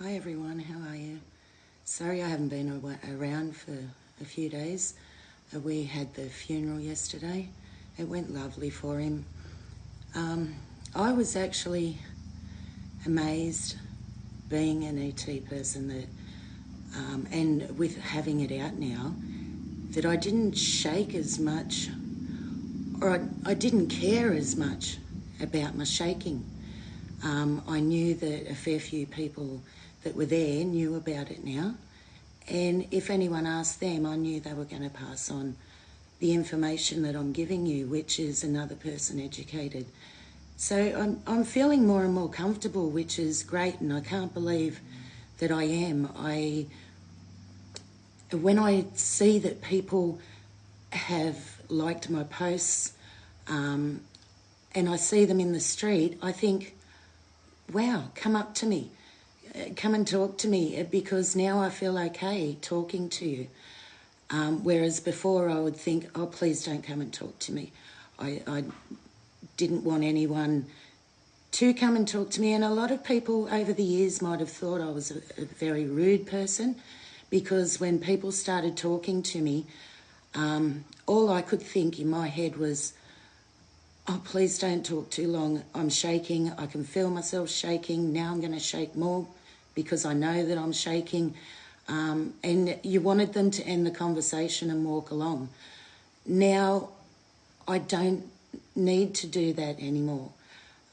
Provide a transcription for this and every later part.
Hi everyone, how are you? Sorry I haven't been around for a few days. We had the funeral yesterday. It went lovely for him. I was actually amazed being an ET person that, and with having it out now, that I didn't shake as much, or I didn't care as much about my shaking. I knew that a fair few people that were there knew about it now, and if anyone asked them, I knew they were going to pass on the information that I'm giving you, which is another person educated. So I'm feeling more and more comfortable, which is great, and I can't believe that I am. When I see that people have liked my posts, and I see them in the street, I think, wow, come up to me, come and talk to me, because now I feel okay talking to you. Whereas before I would think, oh, please don't come and talk to me. I didn't want anyone to come and talk to me. And a lot of people over the years might have thought I was a very rude person, because when people started talking to me, all I could think in my head was, oh, please don't talk too long. I'm shaking. I can feel myself shaking. Now I'm going to shake more because I know that I'm shaking. And you wanted them to end the conversation and walk along. Now I don't need to do that anymore.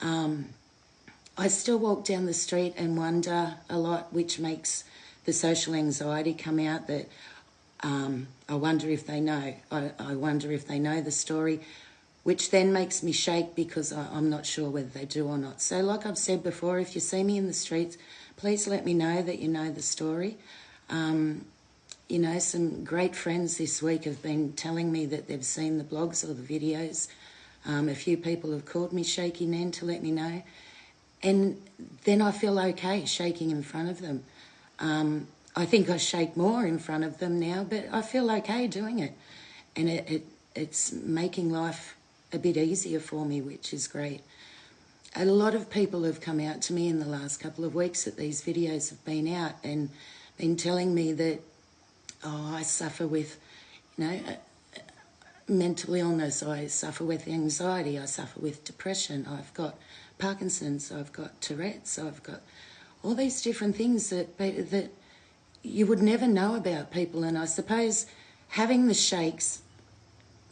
I still walk down the street and wonder a lot, which makes the social anxiety come out, that I wonder if they know. I wonder if they know the story, which then makes me shake because I'm not sure whether they do or not. So like I've said before, if you see me in the streets, please let me know that you know the story. You know, some great friends this week have been telling me that they've seen the blogs or the videos. A few people have called me Shakey Nan to let me know. And then I feel okay shaking in front of them. I think I shake more in front of them now, but I feel okay doing it. And it's making life a bit easier for me, which is great. A lot of people have come out to me in the last couple of weeks that these videos have been out and been telling me that, oh, I suffer with, you know, mental illness, I suffer with anxiety, I suffer with depression, I've got Parkinson's, I've got Tourette's, I've got all these different things that you would never know about people. And I suppose having the shakes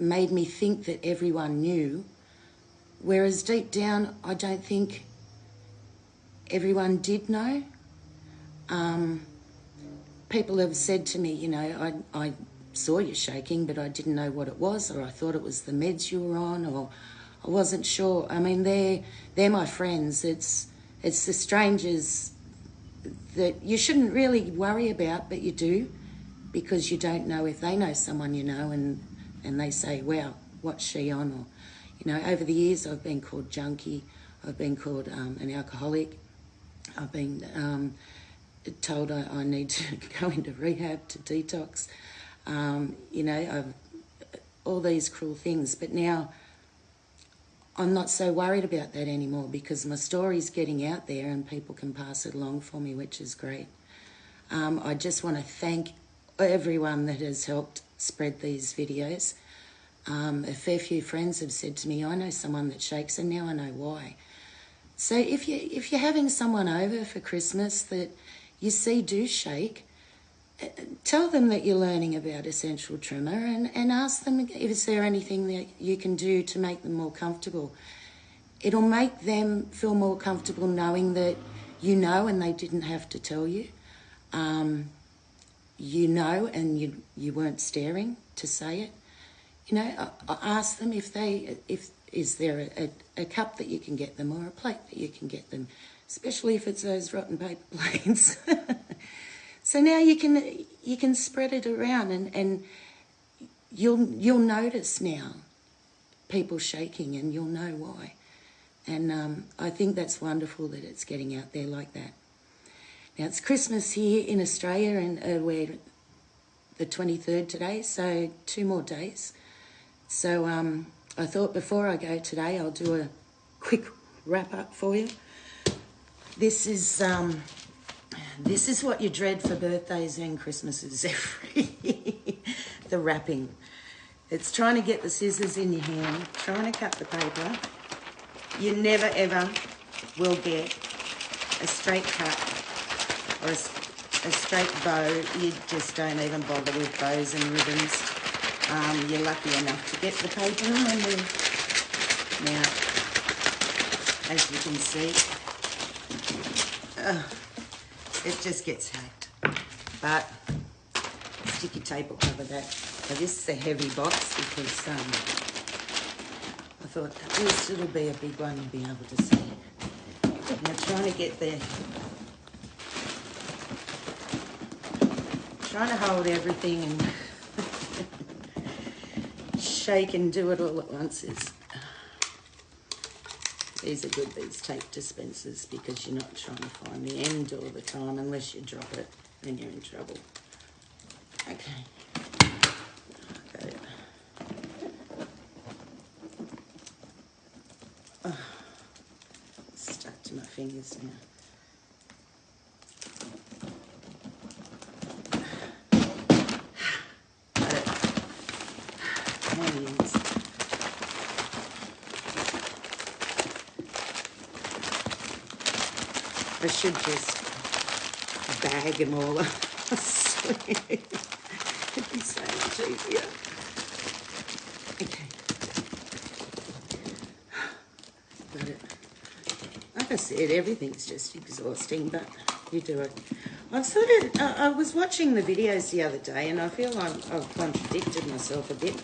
made me think that everyone knew, whereas deep down I don't think everyone did know. People have said to me, you know, I saw you shaking, but I didn't know what it was, or I thought it was the meds you were on, or I wasn't sure. I mean, they're my friends. It's the strangers that you shouldn't really worry about, but you do, because you don't know if they know someone you know, and they say, wow, what's she on? Or, you know, over the years I've been called junkie, I've been called an alcoholic, I've been told I need to go into rehab to detox, you know, all these cruel things. But now I'm not so worried about that anymore, because my story's getting out there and people can pass it along for me, which is great. I just want to thank everyone that has helped spread these videos. A fair few friends have said to me, I know someone that shakes, and now I know why. So if you're having someone over for Christmas that you see do shake, tell them that you're learning about essential tremor, and ask them if is there anything that you can do to make them more comfortable. It'll make them feel more comfortable knowing that you know and they didn't have to tell you. You know, and you weren't staring to say it. You know, I ask them if is there a cup that you can get them, or a plate that you can get them, especially if it's those rotten paper plates. So now you can spread it around, and you'll notice now people shaking, and you'll know why. And I think that's wonderful that it's getting out there like that. Now it's Christmas here in Australia, and we're the 23rd today, so 2 more days. So I thought before I go today, I'll do a quick wrap up for you. This is This is what you dread for birthdays and Christmases the wrapping. It's trying to get the scissors in your hand, trying to cut the paper. You never ever will get a straight cut or a straight bow. You just don't even bother with bows and ribbons. You're lucky enough to get the paper on there. Now, as you can see, it just gets hacked. But sticky tape will cover that. So this is a heavy box because I thought at least it'll be a big one you'll be able to see. Now trying to get there, trying to hold everything and shake and do it all at once is, these are good, these tape dispensers, because you're not trying to find the end all the time. Unless you drop it, then you're in trouble. Okay. Got it. Oh, stuck to my fingers now. Got it. Hands. I should just bag them all up. I swear. It'd be so much easier. Okay. Got it. Like I said, everything's just exhausting, but you do it. I was watching the videos the other day, and I feel I've contradicted myself a bit.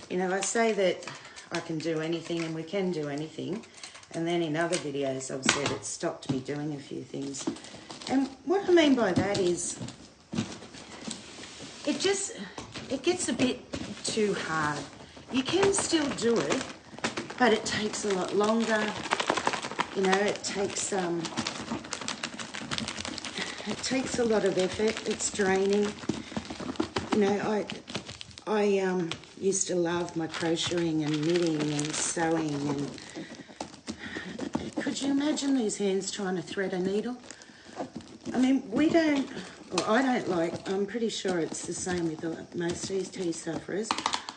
You know, I say that I can do anything and we can do anything. And then in other videos I've said it stopped me doing a few things. And what I mean by that is it gets a bit too hard. You can still do it, but it takes a lot longer. You know, it takes a lot of effort. It's draining. You know, I used to love my crocheting and knitting and sewing and could you imagine these hands trying to thread a needle? I mean, I don't like, I'm pretty sure it's the same with most ET sufferers.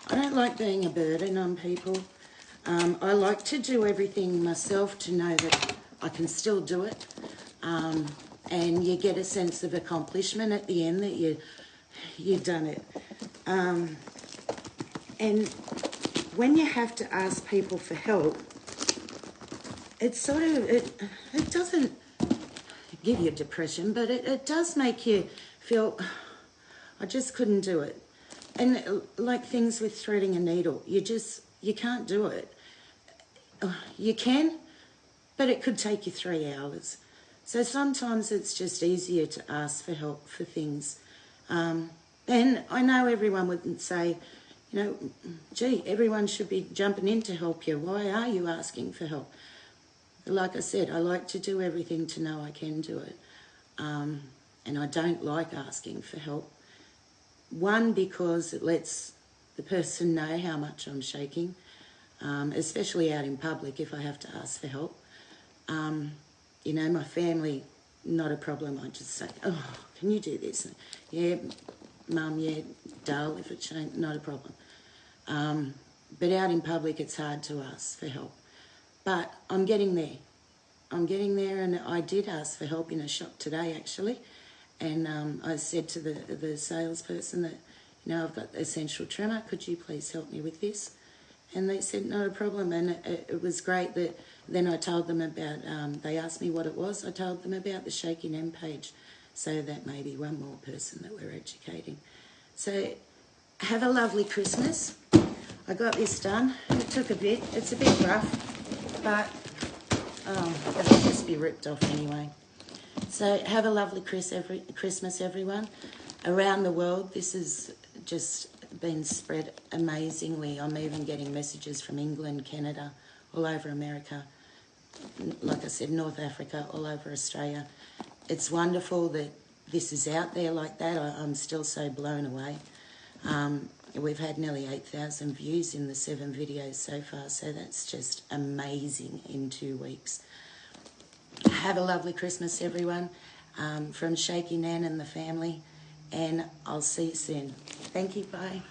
I don't like being a burden on people. I like to do everything myself to know that I can still do it. And you get a sense of accomplishment at the end that you've done it. And when you have to ask people for help, it's sort of, it doesn't give you depression, but it does make you feel, I just couldn't do it. And like things with threading a needle, you can't do it. You can, but it could take you 3 hours. So sometimes it's just easier to ask for help for things. And I know everyone wouldn't say, you know, gee, everyone should be jumping in to help you. Why are you asking for help? Like I said, I like to do everything to know I can do it. And I don't like asking for help. One, because it lets the person know how much I'm shaking, especially out in public if I have to ask for help. You know, my family, not a problem. I just say, oh, can you do this? Yeah, Mum, yeah, Dale, if it's not a problem. But out in public, it's hard to ask for help. But I'm getting there. I'm getting there, and I did ask for help in a shop today, actually. And I said to the salesperson that, you know, I've got Essential Tremor. Could you please help me with this? And they said, no problem. And it was great that then I told them about, they asked me what it was. I told them about the Shakey Nan page. So that may be one more person that we're educating. So have a lovely Christmas. I got this done. It took a bit. It's a bit rough, but it'll just be ripped off anyway. So have a lovely Christmas, everyone. Around the world, this has just been spread amazingly. I'm even getting messages from England, Canada, all over America. Like I said, North Africa, all over Australia. It's wonderful that this is out there like that. I'm still so blown away. We've had nearly 8,000 views in the 7 videos so far, so that's just amazing in 2 weeks. Have a lovely Christmas, everyone. from Shakey Nan and the family, and I'll see you soon. Thank you, bye.